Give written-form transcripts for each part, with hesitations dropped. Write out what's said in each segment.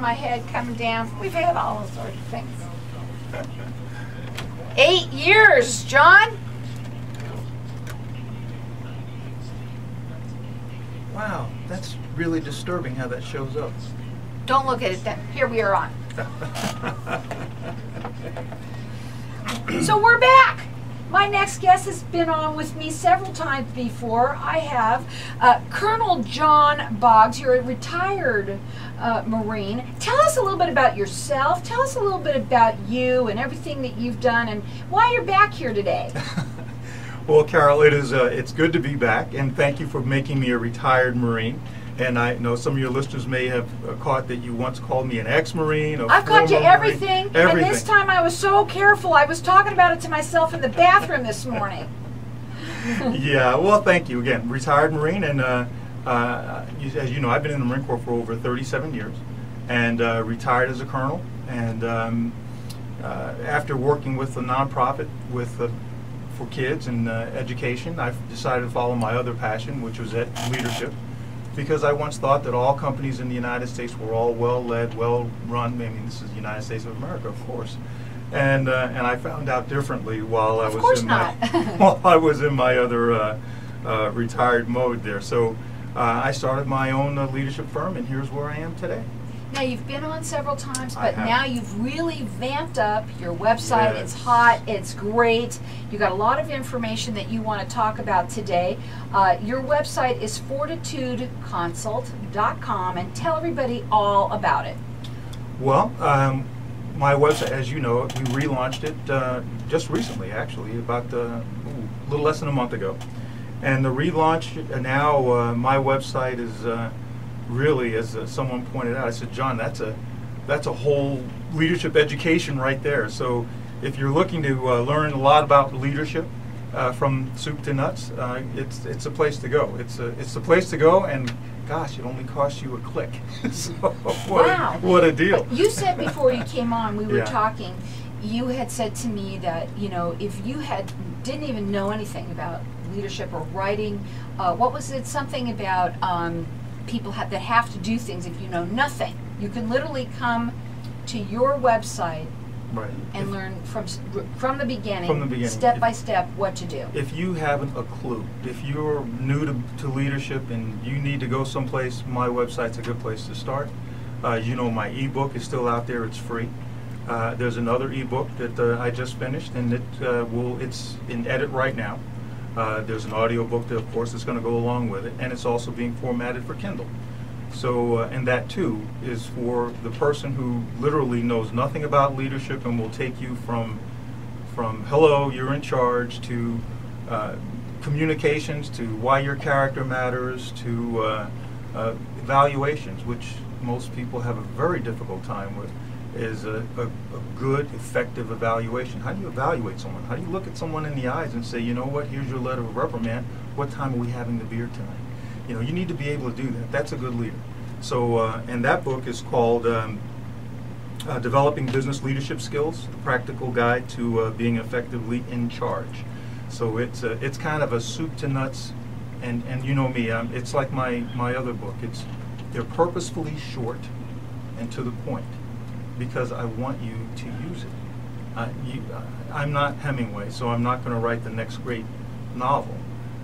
my head coming down. We've had all those sorts of things. 8 years, John. Wow, that's really disturbing how that shows up. Don't look at it then. Here we are on. So we're back. My next guest has been on with me several times before. I have Colonel John Boggs. You're a retired Marine. Tell us a little bit about yourself. Tell us a little bit about you and everything that you've done and why you're back here today. Well, Carol, it's good to be back, and thank you for making me a retired Marine. And I know some of your listeners may have caught that you once called me an ex-Marine. I've caught you everything, and this time I was so careful. I was talking about it to myself in the bathroom this morning. Yeah, well, thank you again. Retired Marine, and as you know, I've been in the Marine Corps for over 37 years, and retired as a colonel. And after working with a nonprofit for kids and education, I've decided to follow my other passion, which was leadership. Because I once thought that all companies in the United States were all well-led, well-run. I mean, this is the United States of America, of course, and I found out differently while I was in my other retired mode there. So I started my own leadership firm, and here's where I am today. Now, you've been on several times, but now you've really vamped up your website. Yes. It's hot. It's great. You got a lot of information that you want to talk about today. Your website is fortitudeconsult.com, and tell everybody all about it. Well, my website, as you know, we relaunched it just recently, actually, about a little less than a month ago. And the relaunch, now my website is really, as someone pointed out, I said, John, that's a whole leadership education right there. So if you're looking to learn a lot about leadership from soup to nuts, it's a place to go. It's a place to go, and gosh, it only costs you a click. So what a deal! You said before you came on, we were talking. You had said to me that if you didn't even know anything about leadership or writing, what was it? Something about people that have to do things. If you know nothing, you can literally come to your website and learn from the beginning, step by step, what to do. If you haven't a clue, if you're new to leadership and you need to go someplace, my website's a good place to start. My ebook is still out there. It's free. There's another ebook that I just finished, and it's in edit right now. There's an audio book that, of course, is going to go along with it, and it's also being formatted for Kindle. So, and that too is for the person who literally knows nothing about leadership and will take you from hello, you're in charge, to communications, to why your character matters, to evaluations, which most people have a very difficult time with. Is a good, effective evaluation. How do you evaluate someone? How do you look at someone in the eyes and say, you know what, here's your letter of reprimand, what time are we having the beer tonight? You need to be able to do that. That's a good leader. So, and that book is called Developing Business Leadership Skills, the Practical Guide to Being Effectively in Charge. So it's kind of a soup to nuts, and you know me, it's like my other book. They're purposefully short and to the point, because I want you to use it. I'm not Hemingway, so I'm not going to write the next great novel.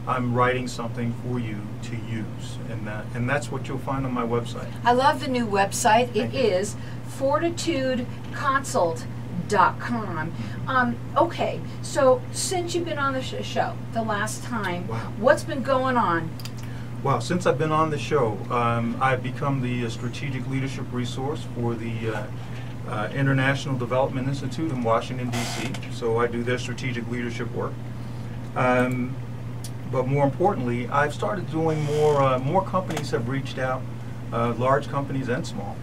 I'm writing something for you to use, and that's what you'll find on my website. I love the new website. It is FortitudeConsult.com. Okay, so since you've been on the show the last time, what's been going on? Wow, since I've been on the show, I've become the strategic leadership resource for the International Development Institute in Washington, D.C. So I do their strategic leadership work. But more importantly, I've started doing more companies have reached out, large companies and small,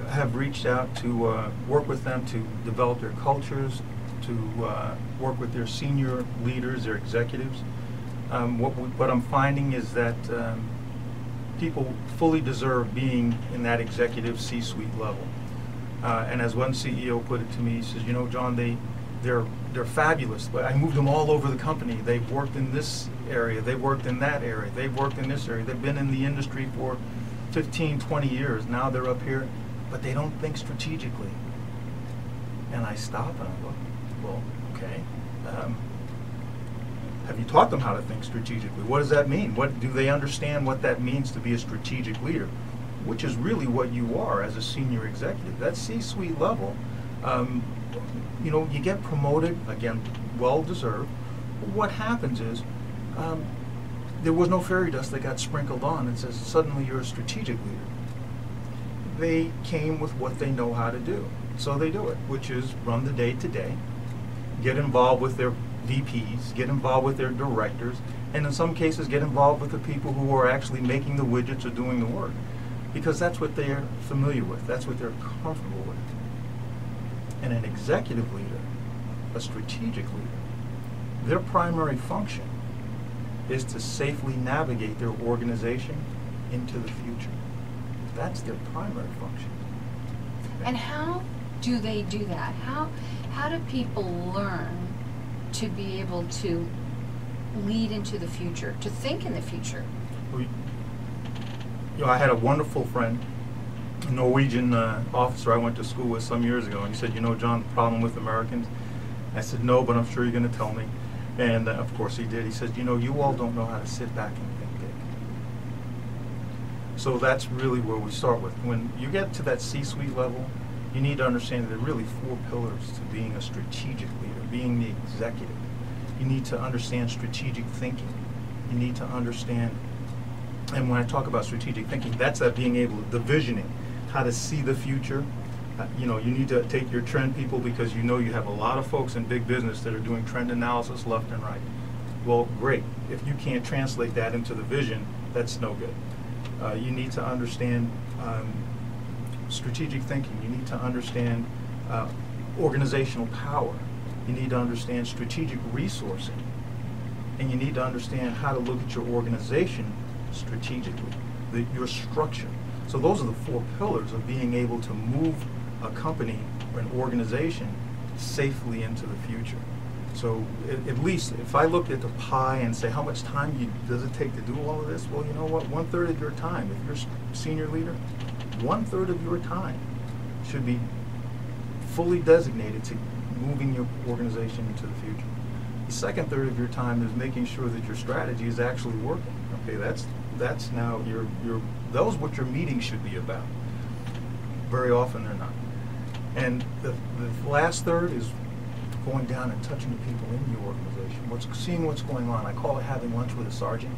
have reached out to work with them to develop their cultures, to work with their senior leaders, their executives. What I'm finding is that people fully deserve being in that executive C-suite level. And as one CEO put it to me, he says, John, they're fabulous, but I moved them all over the company. They've worked in this area, they've worked in that area, they've worked in this area, they've been in the industry for 15, 20 years. Now they're up here, but they don't think strategically. And I stop and I look, well, okay. Have you taught them how to think strategically? What does that mean? What do they understand what that means to be a strategic leader? Which is really what you are as a senior executive. That C-suite level, you know, you get promoted, again, well-deserved. What happens is, there was no fairy dust that got sprinkled on and says, suddenly you're a strategic leader. They came with what they know how to do. So they do it, which is run the day-to-day, get involved with their VPs, get involved with their directors, and in some cases get involved with the people who are actually making the widgets or doing the work. Because that's what they're familiar with, that's what they're comfortable with. And an executive leader, a strategic leader, their primary function is to safely navigate their organization into the future. That's their primary function. And how do they do that? How do people learn to be able to lead into the future, to think in the future? You know, I had a wonderful friend, a Norwegian officer I went to school with some years ago, and he said, you know, John, the problem with Americans? I said, no, but I'm sure you're going to tell me. And of course he did. He said, you know, you all don't know how to sit back and think big. So that's really where we start with. When you get to that C-suite level, you need to understand that there are really 4 pillars to being a strategic leader, being the executive. You need to understand strategic thinking. You need to understand, and when I talk about strategic thinking, that's that being able to, the visioning, how to see the future. You know, you need to take your trend people, because you know you have a lot of folks in big business that are doing trend analysis left and right. Well, great. If you can't translate that into the vision, that's no good. You need to understand strategic thinking. You need to understand organizational power. You need to understand strategic resourcing. And you need to understand how to look at your organization strategically, your structure. So those are the 4 pillars of being able to move a company or an organization safely into the future. So at least if I look at the pie and say, how much time does it take to do all of this? Well, you know what, 1/3 of your time, if you're a senior leader, 1/3 of your time should be fully designated to moving your organization into the future. The second third of your time is making sure that your strategy is actually working. Okay, that's now that was what your meeting should be about. Very often they're not. And the last third is going down and touching the people in your organization, seeing what's going on. I call it having lunch with a sergeant.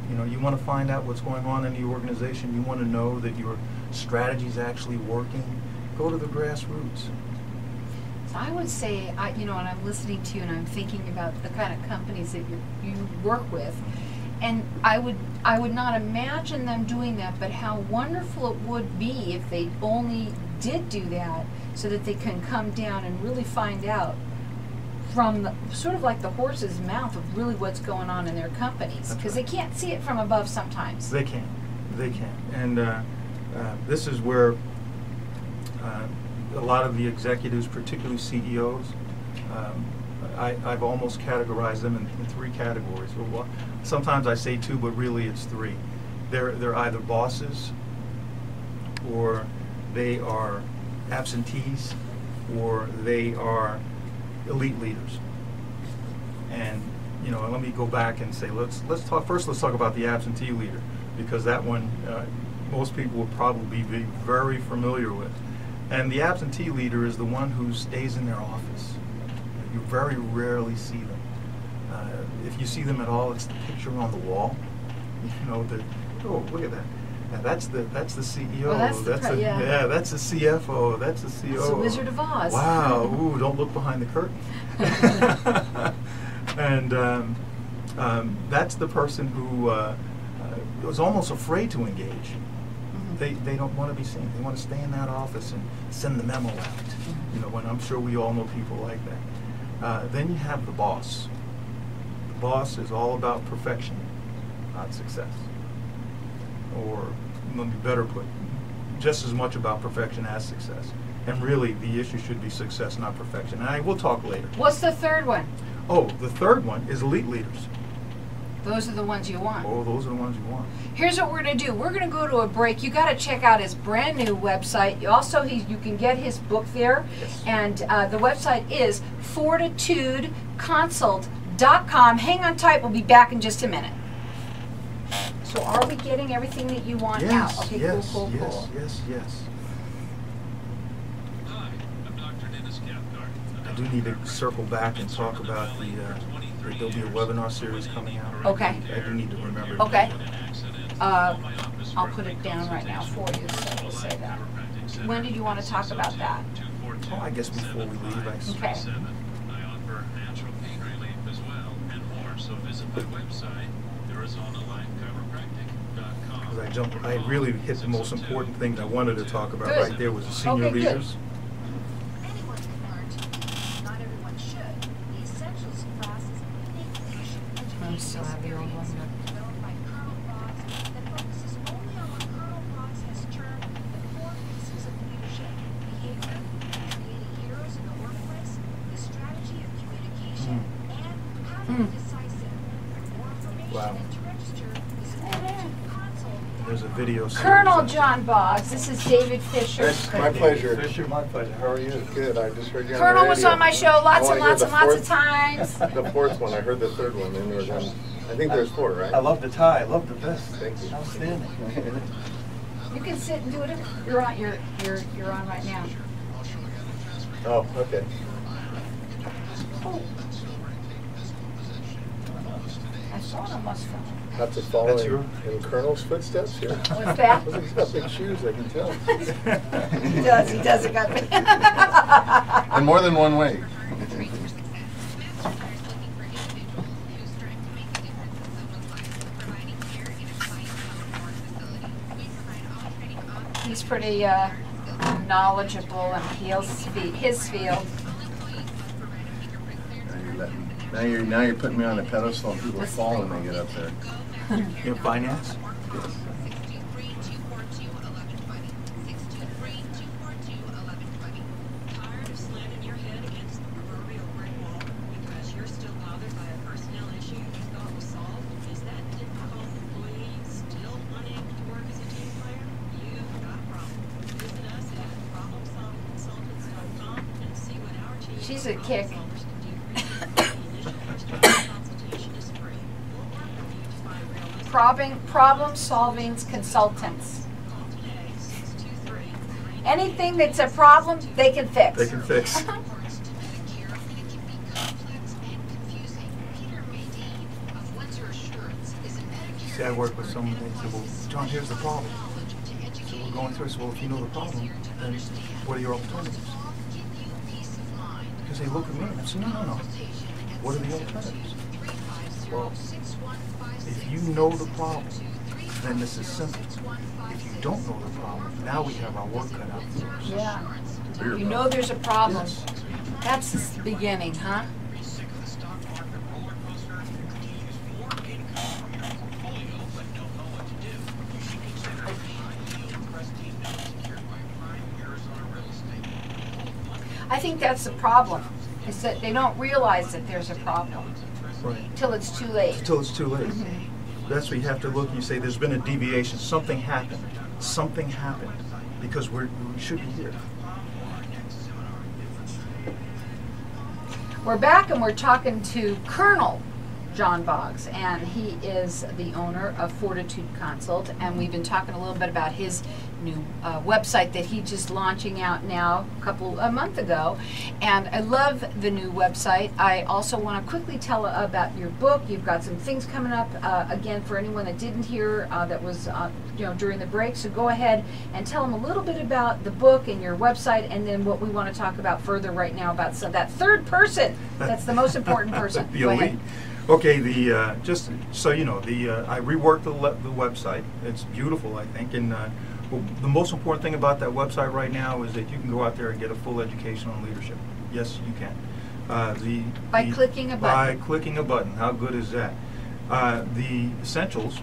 You know, you want to find out what's going on in the organization. You want to know that your strategy is actually working. Go to the grassroots. So I would say, you know, and I'm listening to you and I'm thinking about the kind of companies that you work with, and I would not imagine them doing that, but how wonderful it would be if they only did do that, so that they can come down and really find out from sort of like the horse's mouth of really what's going on in their companies, because they can't see it from above sometimes. They can, and this is where a lot of the executives, particularly CEOs, I've almost categorized them in 3 categories. Well, sometimes I say 2, but really it's 3. They're either bosses, or they are absentees, or they are elite leaders. And you know, let me go back and say, let's talk about the absentee leader, because that one most people will probably be very familiar with. And the absentee leader is the one who stays in their office. You very rarely see them. If you see them at all, it's the picture on the wall. You know, oh, look at that. Now that's the CEO. Oh, that's the CFO. That's the COO. That's the Wizard of Oz. Wow. Ooh, don't look behind the curtain. And that's the person who was almost afraid to engage. Mm-hmm. They don't want to be seen. They want to stay in that office and send the memo out. Mm-hmm. You know, and I'm sure we all know people like that. Then you have the boss. The boss is all about perfection, not success. Or, let me better put, just as much about perfection as success. And really, the issue should be success, not perfection. And we'll talk later. What's the third one? Oh, the third one is elite leaders. Those are the ones you want. Oh, those are the ones you want. Here's what we're going to do. We're going to go to a break. You got to check out his brand new website. Also, you can get his book there. Yes. And the website is fortitudeconsult.com. Hang on tight. We'll be back in just a minute. So are we getting everything that you want Yes, out? Okay, yes, cool. yes. I do need to circle back and talk about there'll be a webinar series coming out. Okay. I do need to remember. Okay. I'll put it down right now for you, so we'll say that. When did you want to talk about that? Oh, I guess before we leave. Okay. I offer natural pain relief as well and more. So visit my website, ArizonaLifeChiropractic.com. I really hit the most important thing I wanted to talk about Good. right there was the senior Okay, good. leaders. Anyone can learn to lead. Not everyone should. The Essentials class is a unique leadership I'm so education happy we're experience going to- developed by Colonel Boggs that focuses only on what Colonel Boggs has termed the core pieces of leadership: behavior, creating heroes in the workplace, the strategy of communication, and how to be decisive. For more information Wow. and to register, visit Fortitude Consult. There's a video series. Colonel John Boggs, this is David Fisher. It's my pleasure. Fisher, my pleasure. How are you? Good. I just heard you on the Colonel was radio. on my show lots Oh, and I heard lots the and lots of fourth- times. The fourth one. I heard the third one, and there was one. I think there's four, right? I love the tie. I love the vest. Thank you. Outstanding. You can sit and do whatever. You're on right now. Oh, okay. Oh. I saw it on my phone. Have to follow That's in Colonel's footsteps here. What's that? Well, he's got big shoes, I can tell. He does it got me. In more than one way. He's pretty knowledgeable in his field. Now you're putting me on a pedestal, and people fall when they get up there. In finance? Tired of slamming your head against the proverbial brick wall because you're still bothered by a personnel issue you thought was solved? Is that difficult employee still unable to work as a team player? You've got a problem. Visit us at problemsolvingconsultants.com and see what our team She's a of kick. problem solvers can do for you. The initial consultation is free. We'll work with you to find realistic Problem solving consultants. call today, 623 Anything that's a problem, they can fix. They can fix. See, I work with someone, they say, well, John, here's the problem. So we're going through it. So, well, if you know the problem, then what are your alternatives? Because they look at me and I say, no. What are the alternatives? Well, if you know the problem, then this is simple. If you don't know the problem, now we have our work cut out for us. Yeah. You know there's a problem. Yes. That's the beginning, huh? I think that's the problem, is that they don't realize that there's a problem Right. till it's too late. Until it's too late. That's where you have to look and you say, there's been a deviation. Something happened. Something happened. Because we should be here. We're back and we're talking to Colonel John Boggs, and he is the owner of Fortitude Consult, and we've been talking a little bit about his new website that he's just launching out now a month ago, and I love the new website. I also want to quickly tell about your book. You've got some things coming up again for anyone that didn't hear that was during the break, so go ahead and tell them a little bit about the book and your website, and then what we want to talk about further right now about that third person. That's the most important person. The Go elite. ahead. Okay, just so you know, I reworked the website. It's beautiful, I think, and well, the most important thing about that website right now is that you can go out there and get a full education on leadership. Yes, you can. By clicking a button. By clicking a button. How good is that? The Essentials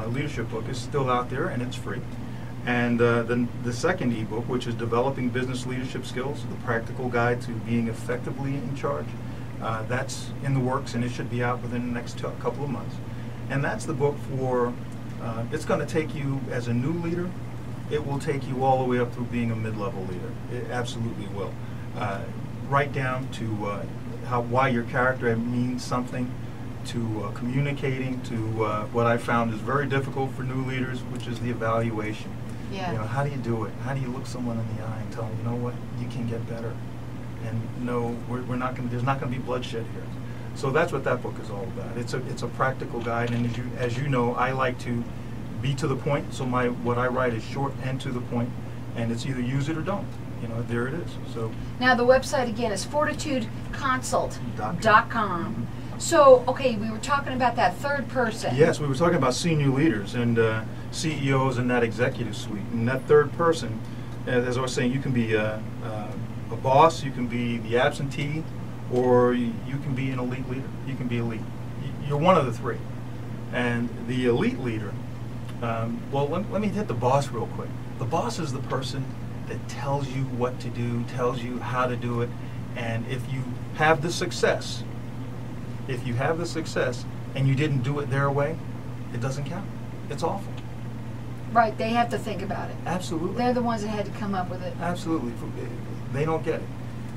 leadership book is still out there, and it's free. And the second ebook, which is Developing Business Leadership Skills, the practical guide to being effectively in charge. That's in the works, and it should be out within the next couple of months. And that's the book for, it's going to take you as a new leader, it will take you all the way up through being a mid-level leader. It absolutely will. Right down to why your character means something, to communicating, to what I found is very difficult for new leaders, which is the evaluation. Yeah. You know, how do you do it? How do you look someone in the eye and tell them, you know what, you can get better, and no, we're not going. There's not going to be bloodshed here. So that's what that book is all about. It's a practical guide, and as you know, I like to be to the point. So what I write is short and to the point, and it's either use it or don't. You know, there it is. So now the website again is fortitudeconsult.com. So, okay, we were talking about that third person. yes, we were talking about senior leaders and CEOs in that executive suite, and that third person, as I was saying, you can be a boss, you can be the absentee, or you can be an elite leader. You can be elite. You're one of the three. And the elite leader, well, let me hit the boss real quick. The boss is the person that tells you what to do, tells you how to do it, and if you have the success, and you didn't do it their way, it doesn't count. It's awful. Right, they have to think about it. Absolutely. They're the ones that had to come up with it. Absolutely. They don't get it.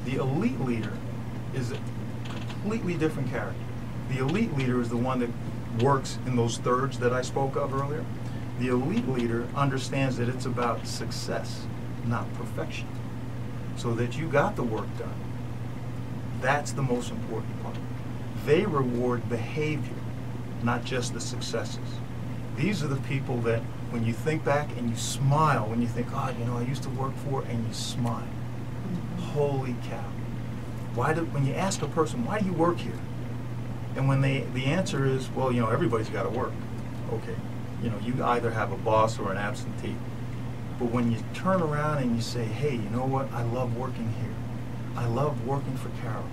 The elite leader is a completely different character. The elite leader is the one that works in those thirds that I spoke of earlier. The elite leader understands that it's about success, not perfection. So that you got the work done. That's the most important part. They reward behavior, not just the successes. These are the people that when you think back and you smile, when you think, oh, you know, I used to work for, and you smile. Holy cow. When you ask a person, why do you work here? And when the answer is, well, you know, everybody's got to work. Okay. You know, you either have a boss or an absentee. But when you turn around and you say, hey, you know what? I love working here. I love working for Carol.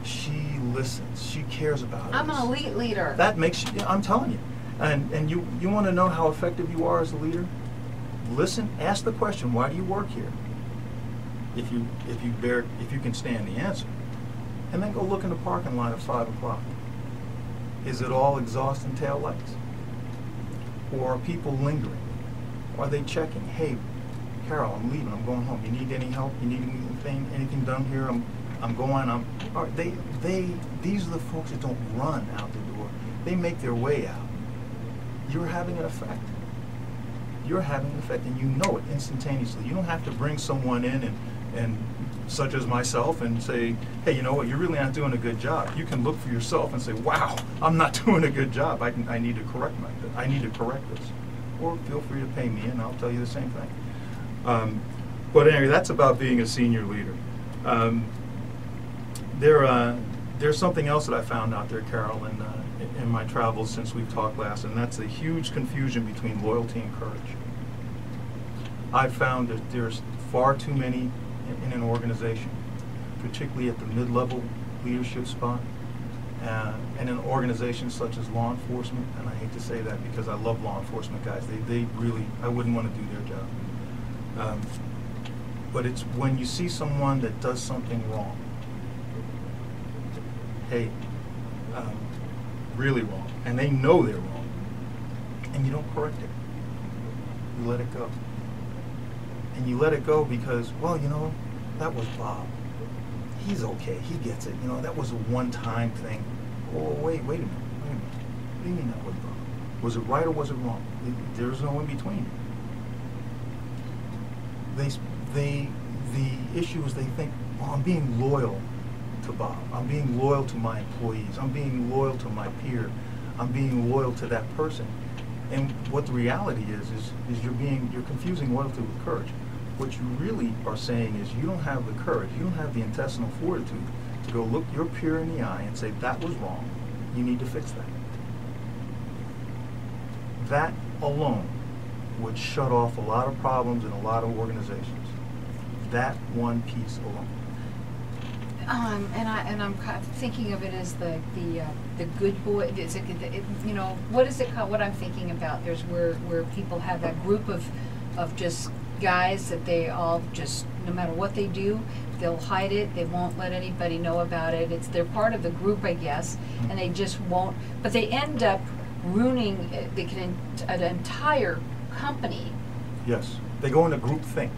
She listens. She cares about us. I'm an elite leader. That makes you, I'm telling you. And you want to know how effective you are as a leader? Listen, ask the question, why do you work here? If you can stand the answer. And then go look in the parking lot at 5 o'clock. Is it all exhaust and tail lights? Or are people lingering? Are they checking? Hey, Carol, I'm leaving. I'm going home. You need any help? You need anything done here? I'm going. All right, these are the folks that don't run out the door. They make their way out. You're having an effect. You're having an effect, and you know it instantaneously. You don't have to bring someone in and such as myself and say, hey, you know what, you're really not doing a good job. You can look for yourself and say, wow, I'm not doing a good job. I need to correct this. Or feel free to pay me and I'll tell you the same thing. But anyway, that's about being a senior leader. There's something else that I found out there, Carol, in my travels since we've talked last, and that's the huge confusion between loyalty and courage. I've found that there's far too many in an organization, particularly at the mid-level leadership spot, and in organizations such as law enforcement, and I hate to say that because I love law enforcement guys. They really, I wouldn't want to do their job. But it's when you see someone that does something wrong, hey, really wrong, and they know they're wrong, and you don't correct it. You let it go. And you let it go because, well, you know, that was Bob. He's okay. He gets it. You know, that was a one-time thing. Oh, wait a minute. What do you mean that was Bob? Was it right or was it wrong? There's no in between. The issue is they think, oh, I'm being loyal to Bob. I'm being loyal to my employees. I'm being loyal to my peer. I'm being loyal to that person. And what the reality is you're confusing loyalty with courage. What you really are saying is you don't have the courage, you don't have the intestinal fortitude to go look your peer in the eye and say, that was wrong, you need to fix that. That alone would shut off a lot of problems in a lot of organizations. That one piece alone. And I'm kind of thinking of it as the good boy. You know, what is it called? What I'm thinking about, there's where people have that group of just guys that they all just, no matter what they do, they'll hide it. They won't let anybody know about it. They're part of the group, I guess, and they just won't. But they end up ruining an entire company. Yes, they go into group think.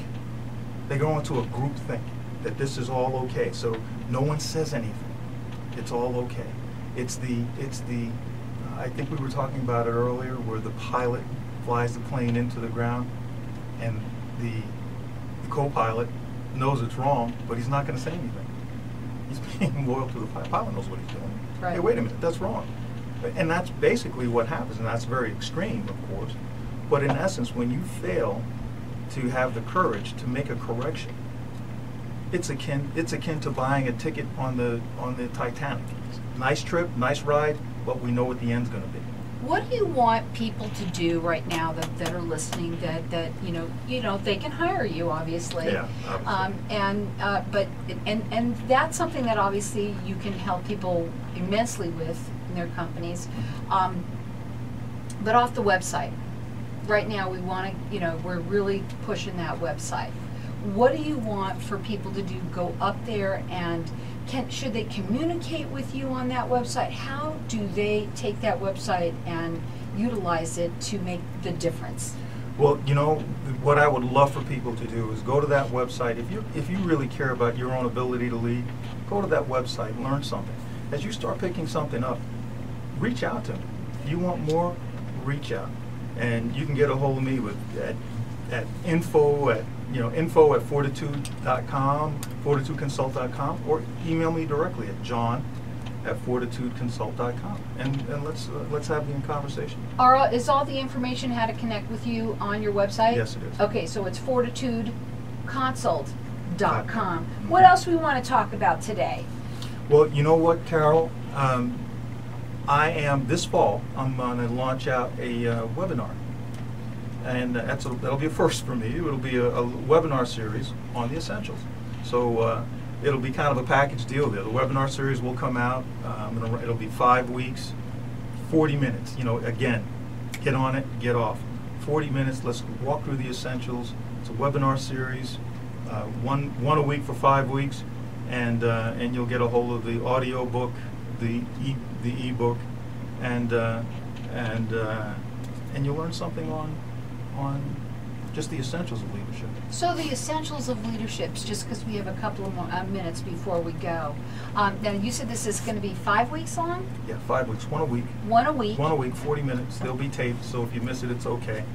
They go into a group think that this is all okay. So no one says anything. It's all okay. It's the I think we were talking about it earlier, where the pilot flies the plane into the ground, and the co-pilot knows it's wrong, but he's not going to say anything. He's being loyal to the pilot. Pilot knows what he's doing. Right. Hey, wait a minute, that's wrong. And that's basically what happens, and that's very extreme, of course. But in essence, when you fail to have the courage to make a correction, it's akin to buying a ticket on the Titanic. Nice trip, nice ride, but we know what the end's going to be. What do you want people to do right now that are listening, that you know they can hire you, obviously. Yeah, obviously. And that's something that obviously you can help people immensely with in their companies. But off the website, right now we want to, we're really pushing that website. What do you want for people to do? Go up there and should they communicate with you on that website? How do they take that website and utilize it to make the difference? Well, what I would love for people to do is go to that website. If you really care about your own ability to lead, go to that website, learn something. As you start picking something up, reach out to me. If you want more, reach out. And you can get a hold of me at info at Fortitude.com, FortitudeConsult.com, or email me directly at john@FortitudeConsult.com, and let's have the conversation. Is all the information how to connect with you on your website? Yes, it is. Okay, so it's FortitudeConsult.com. What else we want to talk about today? Well, you know what, Carol? This fall, I'm going to launch out a webinar. And that'll be a first for me. It'll be a webinar series on the essentials. So it'll be kind of a package deal there. The webinar series will come out. It'll be 5 weeks, 40 minutes. Again, get on it, get off. 40 minutes. Let's walk through the essentials. It's a webinar series, one a week for 5 weeks, and you'll get a hold of the audio book, the e-book, and you'll learn something on just the essentials of leadership. So the essentials of leadership, just because we have a couple of more minutes before we go. Now you said this is going to be 5 weeks long? Yeah, 5 weeks, one a week. One a week. 1 a week, 40 minutes. They'll be taped, so if you miss it, it's okay.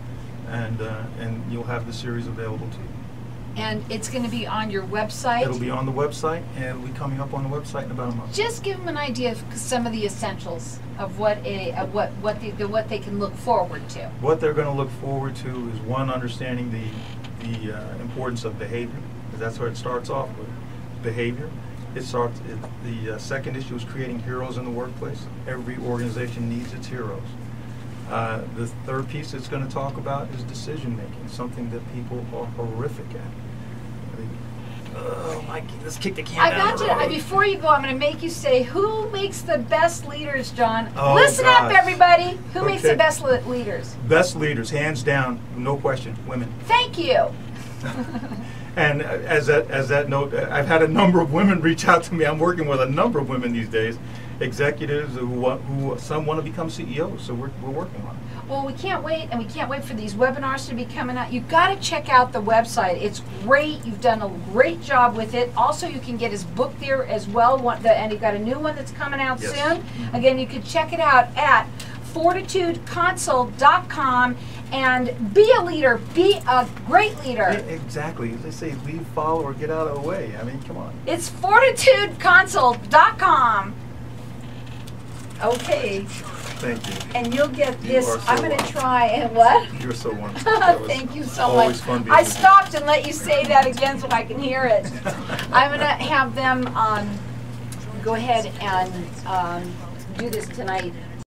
And you'll have the series available to you. And it's going to be on your website? It'll be on the website, and it'll be coming up on the website in about a month. Just give them an idea of some of the essentials of what they can look forward to. What they're going to look forward to is, one, understanding the importance of behavior, because that's where it starts off with, behavior. The second issue is creating heroes in the workplace. Every organization needs its heroes. The third piece it's going to talk about is decision making, something that people are horrific at. Oh, Mike, let's kick the can down the road. Before you go, I'm going to make you say, who makes the best leaders, John? Oh, Listen up, gosh. everybody. Who makes Okay. the best leaders? Best leaders, hands down, no question, women. Thank you. And as that note, I've had a number of women reach out to me. I'm working with a number of women these days, executives who some want to become CEOs. So we're working on it. Well, we can't wait, and we can't wait for these webinars to be coming out. You've got to check out the website. It's great. You've done a great job with it. Also, you can get his book there as well, and you've got a new one that's coming out Yes. soon. Again, you can check it out at FortitudeConsult.com, and be a leader. Be a great leader. Exactly. As they say, lead, follow, or get out of the way. I mean, come on. It's FortitudeConsult.com. Okay. Thank you. And you'll get You this. are so I'm going to wonderful. try and what? You're so wonderful. That was Thank you so always much. fun being I with you. stopped and let you say that again so I can hear it. I'm going to have them go ahead and do this tonight